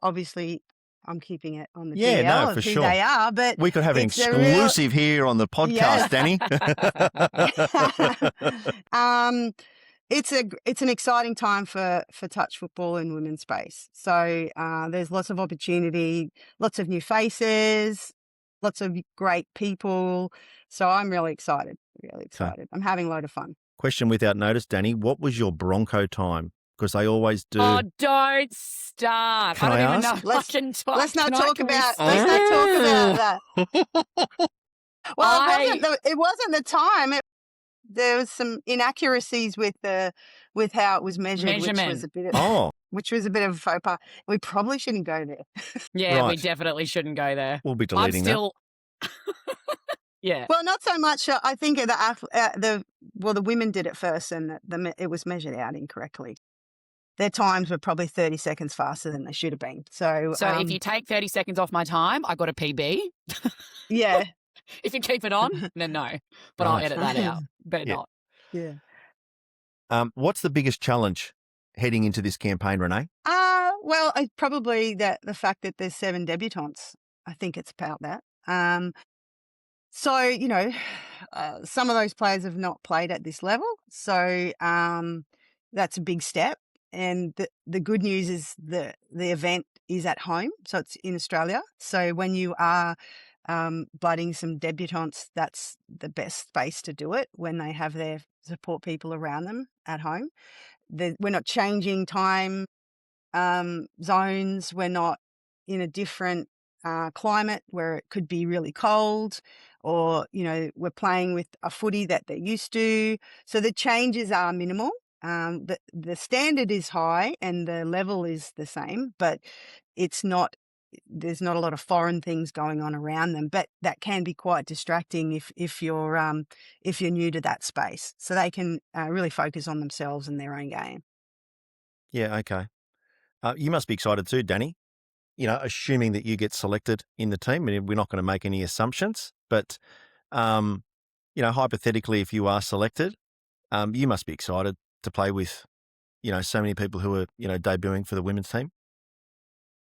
F: Obviously I'm keeping it on the
D: Yeah,
F: DL
D: no,
F: of
D: for
F: who
D: sure.
F: they are, but
D: We could have an
F: it's a real-
D: exclusive here on the podcast, Danny.
F: It's an exciting time for touch football in women's space. So there's lots of opportunity, lots of new faces, lots of great people. So I'm really excited. I'm having a load of fun.
D: Question without notice, Danny. What was your Bronco time? Because they always do.
E: Oh, don't start.
D: Can
E: I don't
D: I
E: even
D: ask?
E: know. if I can talk.
F: Let's not
E: Can I-
F: talk
E: can we
F: about
E: start?
F: that. Well,
E: I-
F: it wasn't the time. There was some inaccuracies with how it was measured,
E: Measurement.
D: Oh,
F: which was a bit of a faux pas. We probably shouldn't go there.
E: Yeah, we
D: Right.
E: definitely shouldn't go there.
D: we'll be
E: I'm
D: deleting
E: still. Yeah.
F: Well, not so much. I think the women did it first, and it was measured out incorrectly. Their times were probably 30 seconds faster than they should have been. So
E: So if you take 30 seconds off my time, I got a PB.
F: yeah,
E: If you keep it on, then no. But I'll
D: Right.
E: edit that out. Better
D: Yeah.
E: not.
F: yeah.
D: What's the biggest challenge heading into this campaign, Renee?
F: Well, probably the fact that there's 7 debutantes. I think it's about that. So, some of those players have not played at this level. So that's a big step. And the good news is the event is at home. So it's in Australia. So when you are blooding some debutantes, that's the best space to do it, when they have their support people around them at home. We're not changing time zones. We're not in a different climate where it could be really cold, or we're playing with a footy that they're used to. So the changes are minimal. The standard is high and the level is the same, but there's not a lot of foreign things going on around them, but that can be quite distracting if you're new to that space. So they can really focus on themselves and their own game.
D: Yeah, okay. You must be excited too, Danny. Assuming that you get selected in the team, and we're not going to make any assumptions, but hypothetically, if you are selected, you must be excited to play with, so many people who are, debuting for the women's team.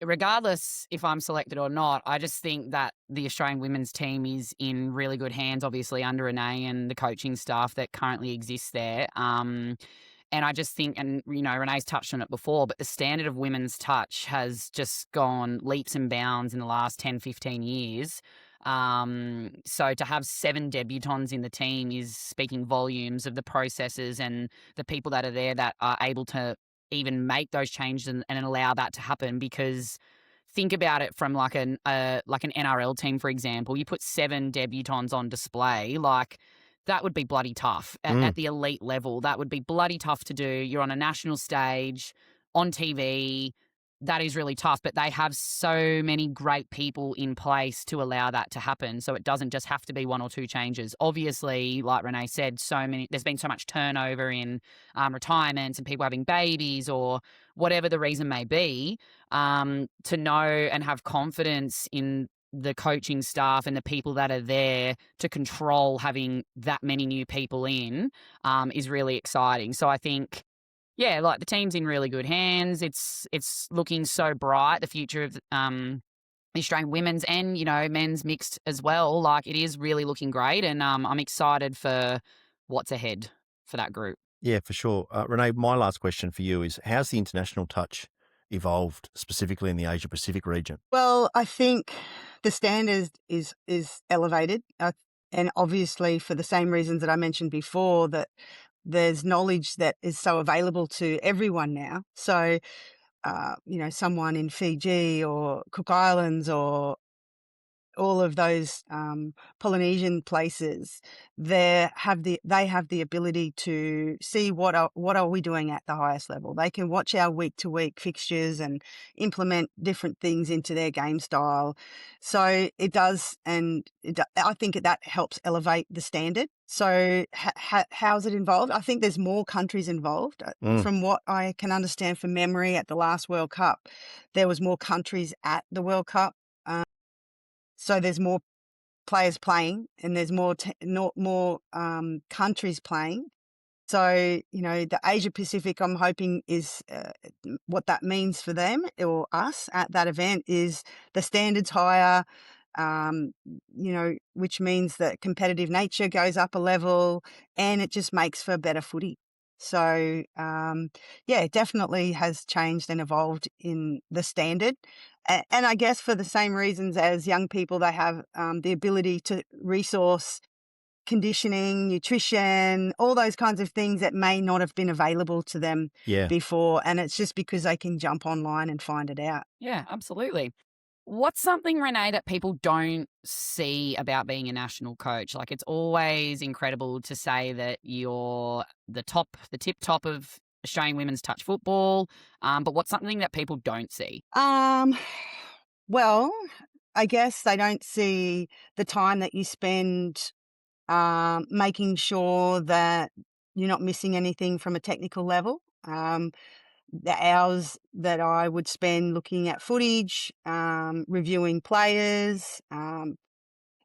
E: Regardless if I'm selected or not, I just think that the Australian women's team is in really good hands, obviously, under Renee and the coaching staff that currently exists there. And I just think, and, Renee's touched on it before, but the standard of women's touch has just gone leaps and bounds in the last 10, 15 years. So to have 7 debutants in the team is speaking volumes of the processes and the people that are there that are able to even make those changes and allow that to happen. Because think about it from like an NRL team, for example. You put 7 debutants on display, like that would be bloody tough at the elite level. That would be bloody tough to do. You're on a national stage, on TV. That is really tough, but they have so many great people in place to allow that to happen. So it doesn't just have to be 1 or 2 changes. Obviously, like Renee said, there's been so much turnover in retirements and people having babies or whatever the reason may be, to know and have confidence in the coaching staff and the people that are there to control having that many new people in is really exciting. So I think, yeah, like the team's in really good hands. It's looking so bright, the future of the Australian women's and, men's mixed as well. Like it is really looking great, and I'm excited for what's ahead for that group.
D: Yeah, for sure. Renee, my last question for you is, how's the international touch evolved specifically in the Asia Pacific region?
F: Well, I think the standard is elevated, and obviously for the same reasons that I mentioned before, that there's knowledge that is so available to everyone now. So, someone in Fiji or Cook Islands or all of those Polynesian places, they have the ability to see what are we doing at the highest level. They can watch our week to week fixtures and implement different things into their game style. So it does, I think that helps elevate the standard. So how's it involved? I think there's more countries involved. From what I can understand from memory, at the last World Cup, there was more countries at the World Cup. So there's more players playing, and there's more countries playing. So, the Asia Pacific, I'm hoping, is what that means for them or us at that event is the standards higher, which means that competitive nature goes up a level, and it just makes for better footy. So, it definitely has changed and evolved in the standard. And I guess for the same reasons as young people, they have the ability to resource conditioning, nutrition, all those kinds of things that may not have been available to them before. And it's just because they can jump online and find it out.
E: Yeah, absolutely. What's something, Renee, that people don't see about being a national coach? Like, it's always incredible to say that you're the tip top of Australian women's touch football. But what's something that people don't see?
F: Well, I guess they don't see the time that you spend making sure that you're not missing anything from a technical level. The hours that I would spend looking at footage, reviewing players,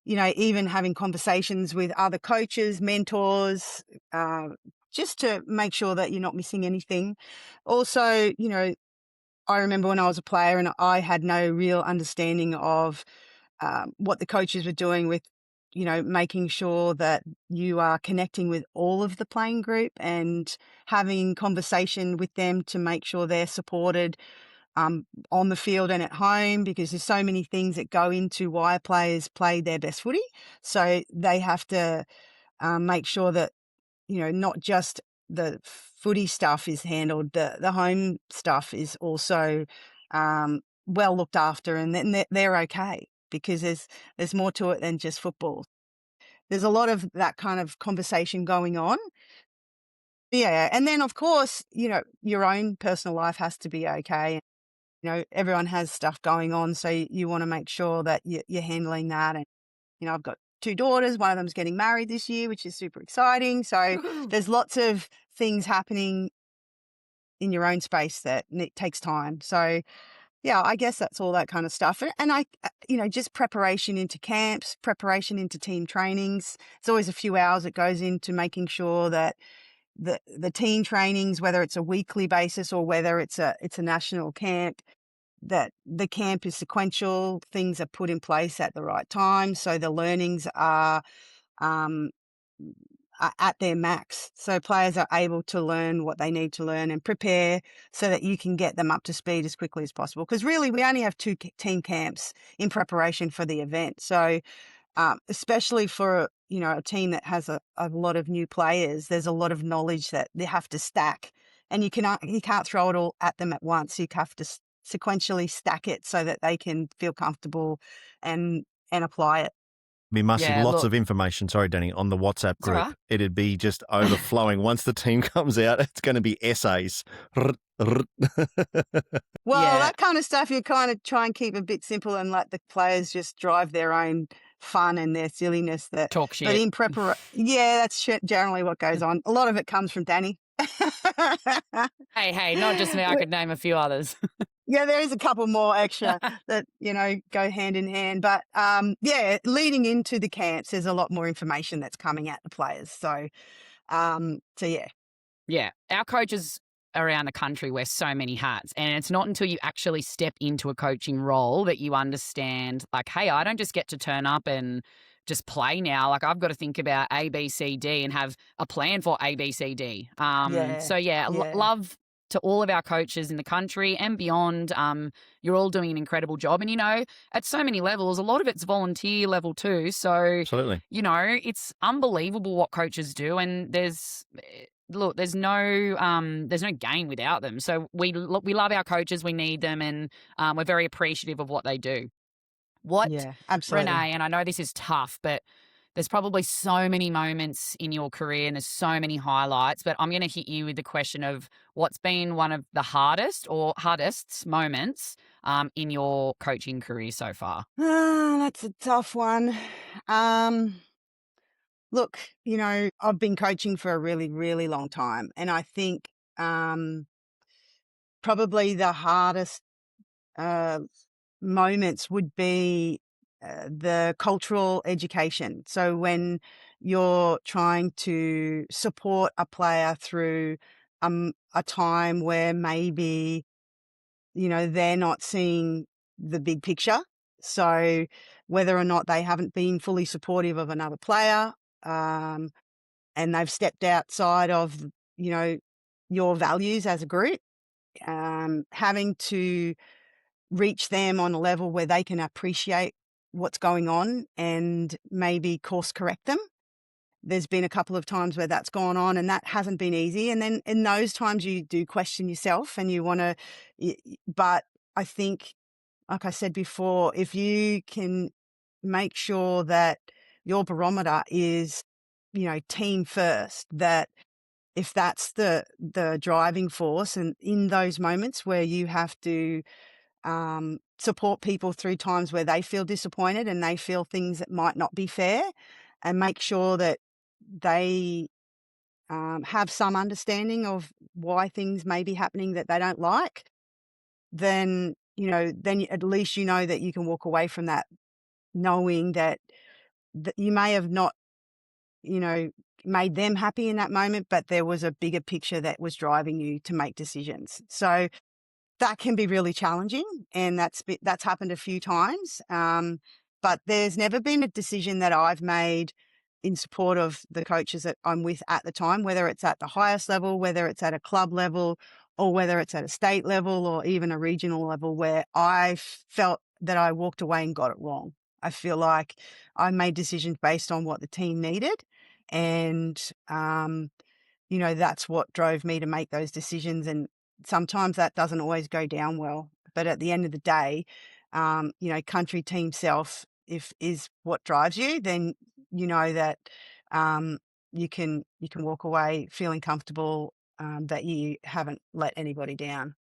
F: even having conversations with other coaches, mentors, just to make sure that you're not missing anything. Also, I remember when I was a player and I had no real understanding of what the coaches were doing with, making sure that you are connecting with all of the playing group and having conversation with them to make sure they're supported on the field and at home, because there's so many things that go into why players play their best footy. So they have to make sure that, not just the footy stuff is handled, the home stuff is also well looked after, and then they're okay, because there's more to it than just football. There's a lot of that kind of conversation going on. Yeah. And then, of course, your own personal life has to be okay. Everyone has stuff going on, so you want to make sure that you're handling that. And, I've got 2 daughters. One of them's getting married this year, which is super exciting. So there's lots of things happening in your own space that takes time. So yeah, I guess that's all that kind of stuff. And I, just preparation into camps, preparation into team trainings. It's always a few hours that goes into making sure that the team trainings, whether it's a weekly basis or whether it's a national camp, that the camp is sequential, things are put in place at the right time, so the learnings are at their max. So players are able to learn what they need to learn and prepare so that you can get them up to speed as quickly as possible. Because really, we only have 2 team camps in preparation for the event. So especially for a team that has a lot of new players, there's a lot of knowledge that they have to stack, and you can't throw it all at them at once. You have to sequentially stack it so that they can feel comfortable and apply it.
D: We must have
E: Yeah,
D: lots
E: look,
D: of information, sorry, Danny, on the WhatsApp
E: it's all
D: group.
E: right.
D: It'd be just overflowing. Once the team comes out, it's going to be essays.
F: Well,
E: Yeah.
F: that kind of stuff, you kind of try and keep a bit simple and let the players just drive their own fun and their silliness.
E: Talk
F: But
E: shit.
F: in preparation, yeah, that's generally what goes on. A lot of it comes from Danny.
E: Hey, not just me. I could name a few others.
F: Yeah, there is a couple more extra that, go hand in hand. But leading into the camps, there's a lot more information that's coming at the players. So yeah.
E: Yeah, our coaches around the country wear so many hats, and it's not until you actually step into a coaching role that you understand, like, hey, I don't just get to turn up and just play now. Like, I've got to think about A, B, C, D and have a plan for A, B, C, D. So
F: Yeah.
E: love to all of our coaches in the country and beyond. You're all doing an incredible job, and at so many levels, a lot of it's volunteer level too. So
D: Absolutely.
E: it's unbelievable what coaches do, and there's no gain without them. So we love our coaches, we need them, and we're very appreciative of what they do.
F: Yeah, absolutely.
E: Renee, and I know this is tough, but there's probably so many moments in your career and there's so many highlights, but I'm going to hit you with the question of what's been one of the hardest moments in your coaching career so far?
F: That's a tough one. Look, I've been coaching for a really, really long time, and I think probably the hardest moments would be the cultural education. So when you're trying to support a player through a time where maybe they're not seeing the big picture. So whether or not they haven't been fully supportive of another player, and they've stepped outside of your values as a group, having to reach them on a level where they can appreciate what's going on and maybe course correct them. There's been a couple of times where that's gone on and that hasn't been easy. And then in those times you do question yourself and you want to, but I think, like I said before, if you can make sure that your barometer is, team first, that if that's the driving force, and in those moments where you have to support people through times where they feel disappointed and they feel things that might not be fair, and make sure that they have some understanding of why things may be happening that they don't like, then at least that you can walk away from that knowing that you may have not made them happy in that moment, but there was a bigger picture that was driving you to make decisions. So that can be really challenging, and that's happened a few times. But there's never been a decision that I've made in support of the coaches that I'm with at the time, whether it's at the highest level, whether it's at a club level, or whether it's at a state level or even a regional level, where I felt that I walked away and got it wrong. I feel like I made decisions based on what the team needed, and that's what drove me to make those decisions. And sometimes that doesn't always go down well, but at the end of the day, country team self is what drives you. Then that you can walk away feeling comfortable that you haven't let anybody down,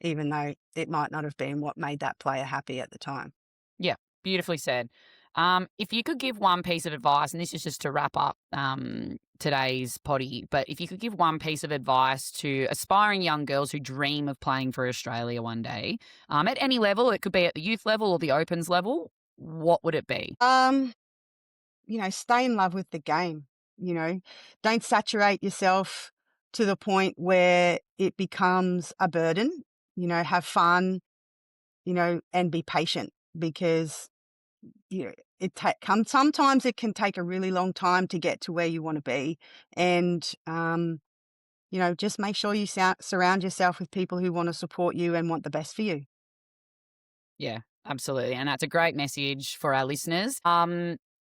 F: even though it might not have been what made that player happy at the time.
E: Yeah, beautifully said. If you could give one piece of advice, and this is just to wrap up today's potty, but if you could give one piece of advice to aspiring young girls who dream of playing for Australia one day, at any level, it could be at the youth level or the opens level, what would it be?
F: Stay in love with the game. Don't saturate yourself to the point where it becomes a burden. Have fun, and be patient, because sometimes it can take a really long time to get to where you want to be. And just make sure you surround yourself with people who want to support you and want the best for you.
E: Yeah, absolutely. And that's a great message for our listeners.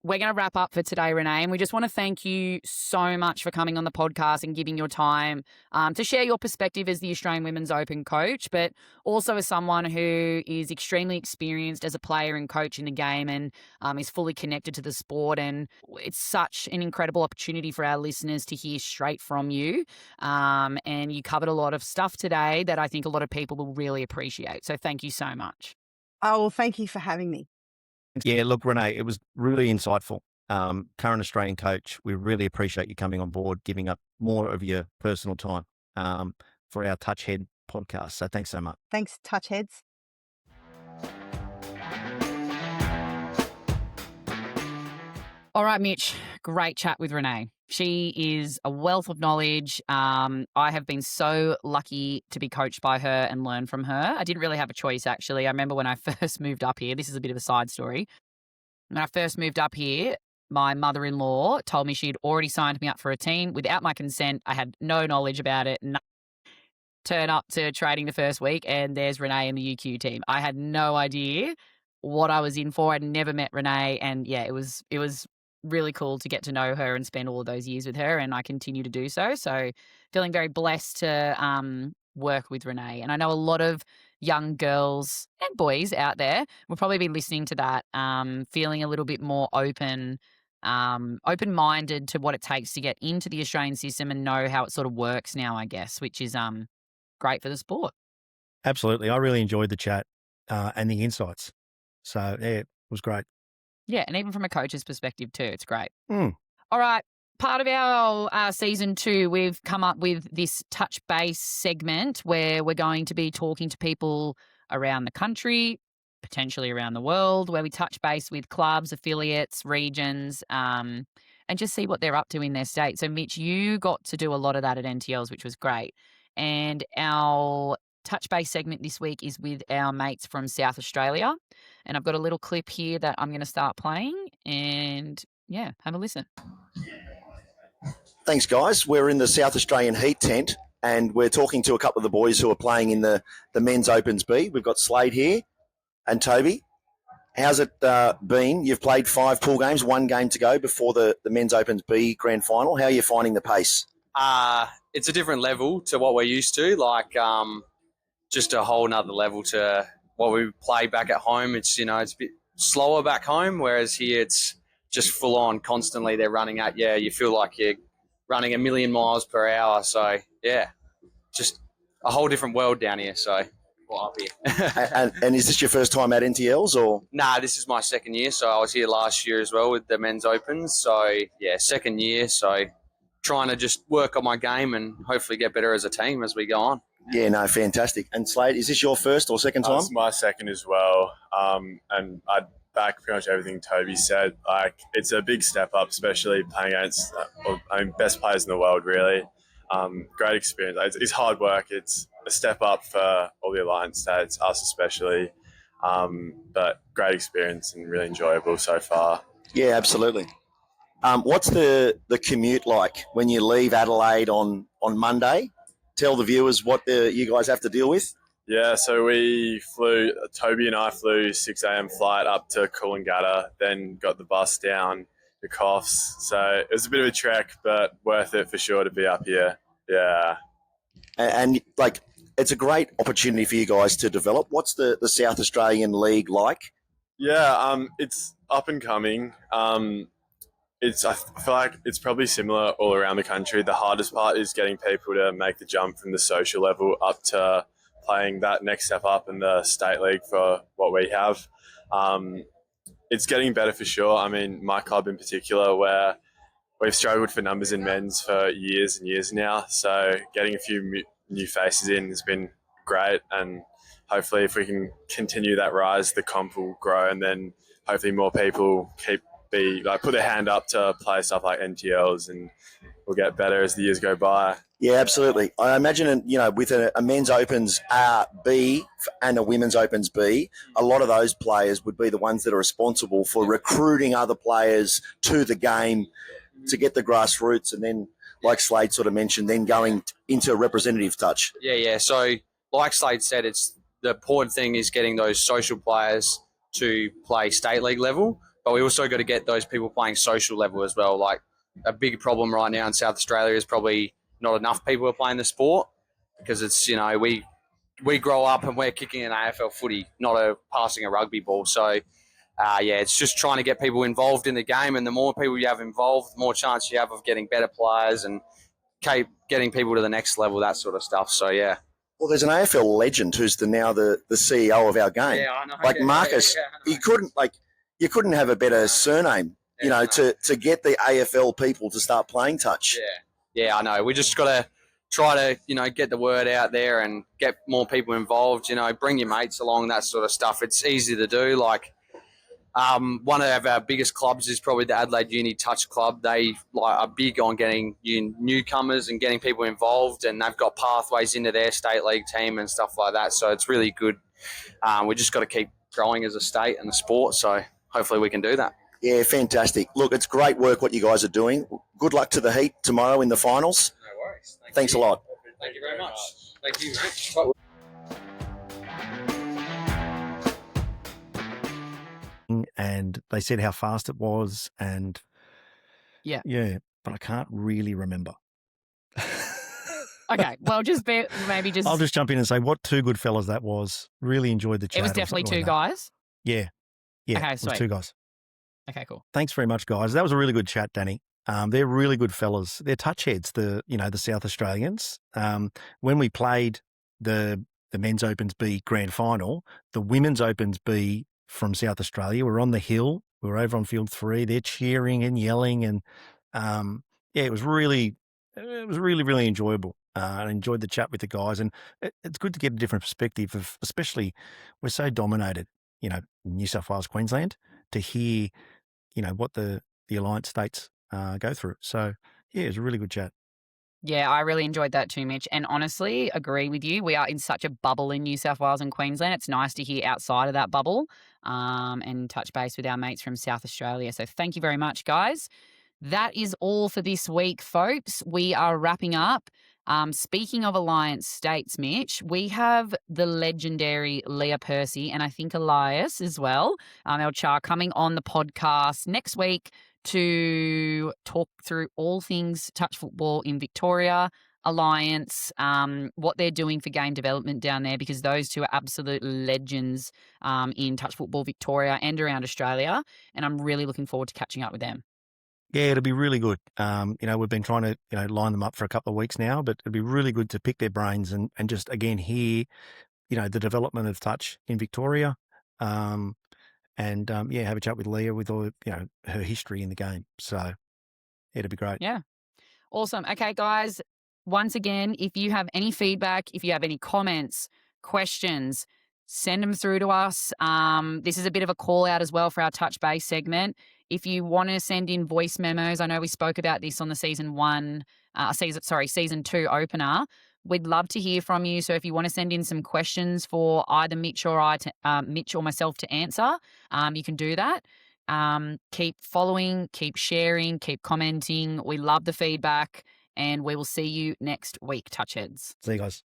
E: We're going to wrap up for today, Renee, and we just want to thank you so much for coming on the podcast and giving your time to share your perspective as the Australian Women's Open coach, but also as someone who is extremely experienced as a player and coach in the game and is fully connected to the sport. And it's such an incredible opportunity for our listeners to hear straight from you. And you covered a lot of stuff today that I think a lot of people will really appreciate. So thank you so much.
F: Oh, well, thank you for having me.
D: Yeah, look, Renee, it was really insightful. Current Australian coach, we really appreciate you coming on board, giving up more of your personal time for our Touch Head podcast. So thanks so much.
F: Thanks, Touch Heads.
E: All right, Mitch, great chat with Renee. She is a wealth of knowledge. I have been so lucky to be coached by her and learn from her. I didn't really have a choice, actually. I remember when I first moved up here, this is a bit of a side story. When I first moved up here, my mother-in-law told me she'd already signed me up for a team without my consent. I had no knowledge about it. Turn up to training the first week and there's Renee in the UQ team. I had no idea what I was in for. I'd never met Renee, and yeah, it was really cool to get to know her and spend all of those years with her, and I continue to do so. So feeling very blessed to work with Renee. And I know a lot of young girls and boys out there will probably be listening to that, feeling a little bit more open-minded to what it takes to get into the Australian system and know how it sort of works now, I guess, which is great for the sport.
D: Absolutely. I really enjoyed the chat and the insights. So yeah, it was great.
E: Yeah, and even from a coach's perspective too, it's great.
D: Mm.
E: All right, part of our season 2, we've come up with this touch base segment where we're going to be talking to people around the country, potentially around the world, where we touch base with clubs, affiliates, regions, and just see what they're up to in their state. So, Mitch, you got to do a lot of that at NTLs, which was great. And our touch base segment this week is with our mates from South Australia. And I've got a little clip here that I'm going to start playing, and yeah, have a listen.
G: Thanks, guys. We're in the South Australian Heat tent, and we're talking to a couple of the boys who are playing in the Men's Opens B. We've got Slade here and Toby. How's it been? You've played 5 pool games, 1 game to go before the Men's Opens B grand final. How are you finding the pace?
H: It's a different level to what we're used to, just a whole nother level to what we play back at home. It's, it's a bit slower back home, whereas here it's just full on constantly. They're running at you. You feel like you're running 1,000,000 miles per hour. So, yeah, just a whole different world down here. So, up here.
G: and is this your first time at NTLs or?
H: Nah, this is my second year. So I was here last year as well with the Men's Opens. So, yeah, second year. So trying to just work on my game and hopefully get better as a team as we go on.
G: Yeah, no, fantastic. And Slade, is this your first or second time?
I: It's my second as well. And I'd back pretty much everything Toby said. It's a big step up, especially playing against, best players in the world, really. Great experience. It's hard work. It's a step up for all the Alliance states, us especially. But great experience and really enjoyable so far.
G: Yeah, absolutely. What's the commute like when you leave Adelaide on Monday? Tell the viewers what you guys have to deal with.
I: Yeah, so Toby and I flew 6 a.m. flight up to Coolangatta, then got the bus down to Coffs. So it was a bit of a trek, but worth it for sure to be up here. Yeah.
G: And it's a great opportunity for you guys to develop. What's the South Australian League like?
I: Yeah, it's up and coming. I feel like it's probably similar all around the country. The hardest part is getting people to make the jump from the social level up to playing that next step up in the state league for what we have. It's getting better for sure. I mean, my club in particular, where we've struggled for numbers in men's for years and years now. So getting a few new faces in has been great, and hopefully if we can continue that rise, the comp will grow, and then hopefully more people put their hand up to play stuff like NTLs, and we'll get better as the years go by.
G: Yeah, absolutely. I imagine, with a men's Opens B and a women's Opens B, a lot of those players would be the ones that are responsible for recruiting other players to the game to get the grassroots, and then, like Slade sort of mentioned, then going into representative touch.
H: Yeah. So, like Slade said, it's the important thing is getting those social players to play state league level, but we also got to get those people playing social level as well. Like, a big problem right now in South Australia is probably not enough people are playing the sport, because it's, we grow up and we're kicking an AFL footy, not passing a rugby ball. So, it's just trying to get people involved in the game, and the more people you have involved, the more chance you have of getting better players and getting people to the next level, that sort of stuff. So, yeah.
G: Well, there's an AFL legend who's now the CEO of our game.
H: Yeah, I know.
G: Like Marcus, you couldn't have a better surname, to get the AFL people to start playing touch.
H: Yeah, I know. We just got to try to, get the word out there and get more people involved, bring your mates along, that sort of stuff. It's easy to do. Like, one of our biggest clubs is probably the Adelaide Uni Touch Club. They are big on getting newcomers and getting people involved, and they've got pathways into their state league team and stuff like that. So it's really good. We just got to keep growing as a state and a sport. So hopefully we can do that.
G: Yeah, fantastic. Look, it's great work what you guys are doing. Good luck to the Heat tomorrow in the finals.
H: No worries.
G: Thanks a lot.
H: Thank you very much. Thank you.
D: And they said how fast it was, and
E: Yeah,
D: but I can't really remember.
E: okay. Well, maybe just.
D: I'll just jump in and say what two good fellas that was. Really enjoyed the chat.
E: It was definitely two guys.
D: Yeah.
E: Okay,
D: it
E: sweet.
D: was two guys.
E: Okay, cool.
D: Thanks very much, guys. That was a really good chat, Danny. They're really good fellas. They're touch heads, the South Australians. When we played the Men's Opens B Grand Final, the Women's Opens B from South Australia, we're on the hill. We were over on field 3. They're cheering and yelling, and it was really enjoyable. I enjoyed the chat with the guys, and it's good to get a different perspective of, especially we're so dominated, New South Wales, Queensland, to hear, what the Alliance states go through. So, yeah, it was a really good chat.
E: Yeah, I really enjoyed that too, Mitch. And honestly, agree with you. We are in such a bubble in New South Wales and Queensland. It's nice to hear outside of that bubble and touch base with our mates from South Australia. So thank you very much, guys. That is all for this week, folks. We are wrapping up. Speaking of Alliance states, Mitch, we have the legendary Leah Percy, and I think Elias as well, El Char, coming on the podcast next week to talk through all things touch football in Victoria, Alliance, what they're doing for game development down there, because those two are absolute legends in touch football Victoria and around Australia, and I'm really looking forward to catching up with them.
D: Yeah, it'll be really good. We've been trying to, line them up for a couple of weeks now, but it'll be really good to pick their brains and just, again, hear, the development of touch in Victoria. Have a chat with Leah with all, her history in the game. So it'll be great.
E: Yeah. Awesome. Okay, guys, once again, if you have any feedback, if you have any comments, questions, send them through to us. This is a bit of a call out as well for our touch base segment. If you want to send in voice memos, I know we spoke about this on the season 2 opener. We'd love to hear from you. So if you want to send in some questions for either Mitch or Mitch or myself to answer, you can do that. Keep following, keep sharing, keep commenting. We love the feedback, and we will see you next week, Touchheads.
D: See you guys.